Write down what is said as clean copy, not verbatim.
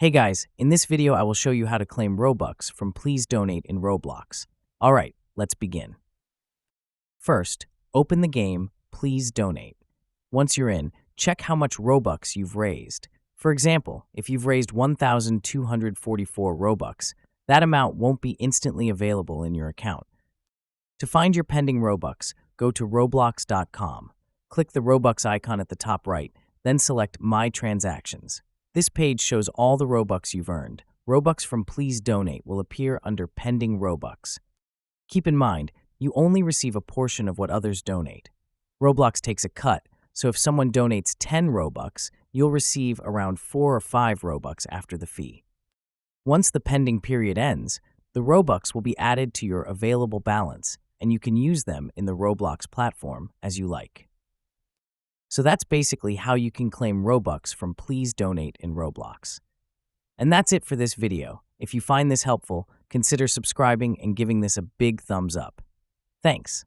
Hey guys, in this video I will show you how to claim Robux from Please Donate in Roblox. Alright, let's begin. First, open the game Please Donate. Once you're in, check how much Robux you've raised. For example, if you've raised 1,244 Robux, that amount won't be instantly available in your account. To find your pending Robux, go to roblox.com. Click the Robux icon at the top right, then select My Transactions. This page shows all the Robux you've earned. Robux from Please Donate will appear under Pending Robux. Keep in mind, you only receive a portion of what others donate. Roblox takes a cut, so if someone donates 10 Robux, you'll receive around 4 or 5 Robux after the fee. Once the pending period ends, the Robux will be added to your available balance, and you can use them in the Roblox platform as you like. So that's basically how you can claim Robux from Please Donate in Roblox. And that's it for this video. If you find this helpful, consider subscribing and giving this a big thumbs up. Thanks.